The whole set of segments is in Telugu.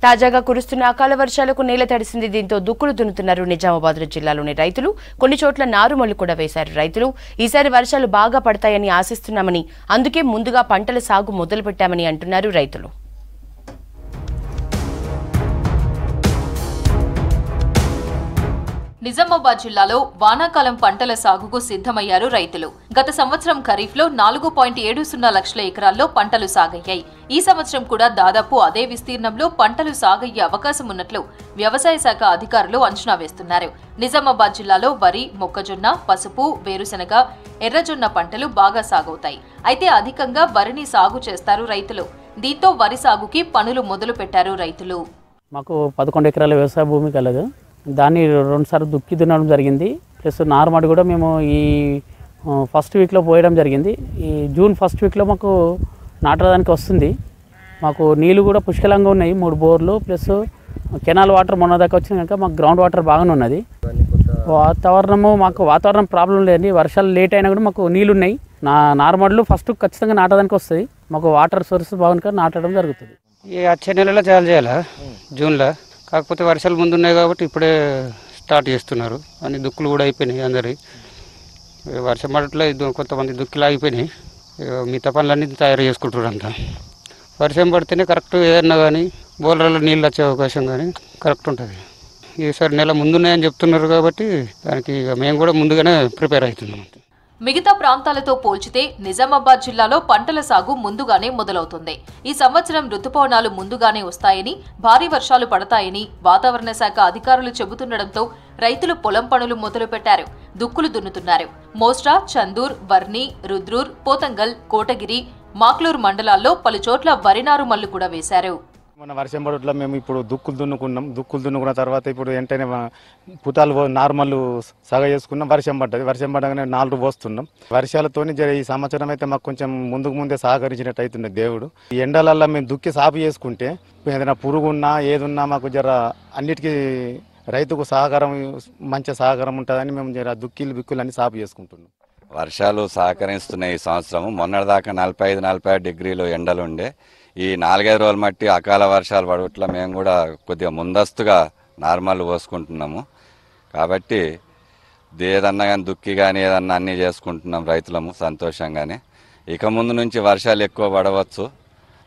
తాజాగా కురుస్తున్న అకాల వర్షాలకు నేల తడిసింది. దీంతో దుక్కులు దున్నుతున్నారు నిజామాబాద్ జిల్లాలోని రైతులు. కొన్ని చోట్ల నారుమళ్లు కూడా వేశారు రైతులు. ఈసారి వర్షాలు బాగా పడతాయని ఆశిస్తున్నామని, అందుకే ముందుగా పంటల సాగు మొదలుపెట్టామని అంటున్నారు రైతులు. నిజామాబాద్ జిల్లాలో వానాకాలం పంటల సాగుకు సిద్ధమయ్యారు రైతులు. గత సంవత్సరం ఖరీఫ్లో 4.70 లక్షల ఎకరాల్లో పంటలు సాగయ్యాయి. ఈ సంవత్సరం కూడా దాదాపు అదే విస్తీర్ణంలో పంటలు సాగయ్యే అవకాశం ఉన్నట్లు వ్యవసాయ శాఖ అధికారులు అంచనా వేస్తున్నారు. నిజామాబాద్ జిల్లాలో వరి, మొక్కజొన్న, పసుపు, వేరుశెనగ, ఎర్రజొన్న పంటలు బాగా సాగవుతాయి. అయితే అధికంగా వరిని సాగు చేస్తారు రైతులు. దీంతో వరి సాగుకి పనులు మొదలు పెట్టారు రైతులు. మాకు 11 ఎకరాల వ్యవసాయ భూమి కలదు. దాన్ని 2 సార్లు దుక్కి దున్నడం జరిగింది. ప్లస్ నారుమడి కూడా మేము ఈ ఫస్ట్ వీక్లో పోయడం జరిగింది. ఈ జూన్ ఫస్ట్ వీక్లో మాకు నాటడానికి వస్తుంది. మాకు నీళ్ళు కూడా పుష్కలంగా ఉన్నాయి. 3 బోర్లు ప్లస్ కెనాల్ వాటర్ మొన్న దాకా వచ్చిన కనుక మాకు గ్రౌండ్ వాటర్ బాగానే ఉన్నది. వాతావరణం ప్రాబ్లం లేదండి. వర్షాలు లేట్ అయినా కూడా మాకు నీళ్ళు ఉన్నాయి. నారుమడులు ఫస్ట్ ఖచ్చితంగా నాటడానికి వస్తుంది. మాకు వాటర్ సోర్స్ బాగుంది నాటడం జరుగుతుంది. ఈ వచ్చే నెలలో చాలా చేయాలా జూన్లో, కాకపోతే వర్షాలు ముందు ఉన్నాయి కాబట్టి ఇప్పుడే స్టార్ట్ చేస్తున్నారు. అన్ని దుక్కులు కూడా అయిపోయినాయి. అందరి వర్షం పడట్లో కొంతమంది దుక్కులు ఆగిపోయినాయి. మిగతా పనులన్నీ తయారు చేసుకుంటారు అంతా. వర్షం పడితేనే కరెక్ట్ ఏదన్నా కానీ బోర్లలో నీళ్ళు వచ్చే అవకాశం కానీ కరెక్ట్ ఉంటుంది. ఈసారి నెల ముందున్నాయని చెప్తున్నారు కాబట్టి దానికి మేము కూడా ముందుగానే ప్రిపేర్ అవుతున్నాం. మిగతా ప్రాంతాలతో పోల్చితే నిజామాబాద్ జిల్లాలో పంటల సాగు ముందుగానే మొదలవుతుంది. ఈ సంవత్సరం రుతుపవనాలు ముందుగానే వస్తాయని, భారీ వర్షాలు పడతాయని వాతావరణ శాఖ అధికారులు చెబుతుండటంతో రైతులు పొలం పనులు మొదలుపెట్టారు. దుక్కులు దున్నుతున్నారు. మోస్ట్రా, చందూర్, వర్ని, రుద్రూర్, పోతంగల్, కోటగిరి, మాక్లూర్ మండలాల్లో పలుచోట్ల వరి నారుమళ్లు కూడా వేశారు. మన వర్షం పడట్లో మేము ఇప్పుడు దుక్కులు దున్నుకున్న తర్వాత ఇప్పుడు వెంటనే పుతాలు నార్మల్ సగ చేసుకున్నాం. వర్షం పడ్డగానే 4 పోస్తున్నాం. వర్షాలతోని ఈ సంవత్సరం అయితే మాకు కొంచెం ముందే సహకరించినట్టు అవుతుంది దేవుడు. ఈ ఎండలల్లో మేము దుక్కి సాపు చేసుకుంటే ఏదైనా పురుగున్నా ఏదున్నా మాకు అన్నిటికీ రైతుకు సహకారం మంచి సహకారం ఉంటుందని మేము బిక్కులు అన్ని సాపు చేసుకుంటున్నాం. వర్షాలు సహకరిస్తున్నాయి. ఈ సంవత్సరం మొన్నటిదాకా 45-46 డిగ్రీలు ఎండలుండే. ఈ 4-5 రోజుల మట్టి అకాల వర్షాలు పడట్ల మేము కూడా కొద్దిగా ముందస్తుగా నార్మల్ పోసుకుంటున్నాము. కాబట్టి ఏదన్నా కానీ దుక్కి కానీ ఏదన్నా అన్నీ చేసుకుంటున్నాం రైతులము సంతోషంగానే. ఇక ముందు నుంచి వర్షాలు ఎక్కువ పడవచ్చు.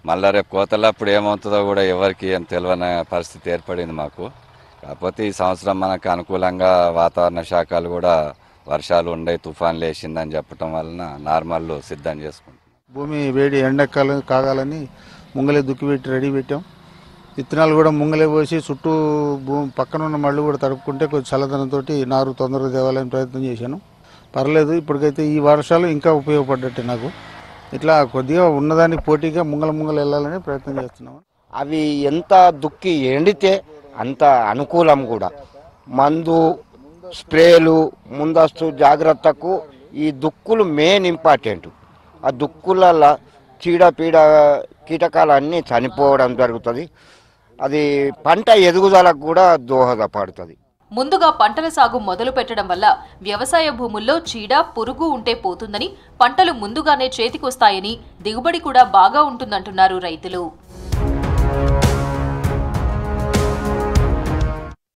మళ్ళీ రేపు కోతలప్పుడు ఏమవుతుందో కూడా ఎవరికి ఏం తెలియని పరిస్థితి ఏర్పడింది మాకు. కాకపోతే ఈ సంవత్సరం మనకు అనుకూలంగా వాతావరణ శాఖలు కూడా వర్షాలు ఉండయి, తుఫాన్లు వేసిందని చెప్పడం వలన నార్మల్ సిద్ధం చేసుకుంటాం. భూమి వేడి ఎండాకాలం కాగాలని ముంగలే దుక్కి పెట్టి రెడీ పెట్టాం. విత్తనాలు కూడా ముంగలే పోసి చుట్టూ పక్కన ఉన్న మళ్ళు కూడా తడుపుకుంటే కొంచెం చల్లదనంతో నారు తొందరగా తేవాలని ప్రయత్నం చేశాను. పర్లేదు, ఇప్పటికైతే ఈ వర్షాలు ఇంకా ఉపయోగపడ్డట్టే నాకు. ఇట్లా కొద్దిగా ఉన్నదానికి పోటీగా ముంగల వెళ్ళాలని ప్రయత్నం చేస్తున్నాము. అవి ఎంత దుక్కి ఎండితే అంత అనుకూలం కూడా. మందు స్ప్రేలు ముందస్తు జాగ్రత్తకు ఈ దుక్కులు మెయిన్ ఇంపార్టెంట్. ఆ దుక్కులలో చీడపీడ కీటకాలన్నీ చనిపోవడం జరుగుతుంది. అది పంట ఎదుగుదలకు కూడా దోహదపడుతుంది. ముందుగా పంటల సాగు మొదలు పెట్టడం వల్ల వ్యవసాయ భూముల్లో చీడ, పురుగు ఉంటే పోతుందని, పంటలు ముందుగానే చేతికొస్తాయని, దిగుబడి కూడా బాగా ఉంటుందంటున్నారు రైతులు.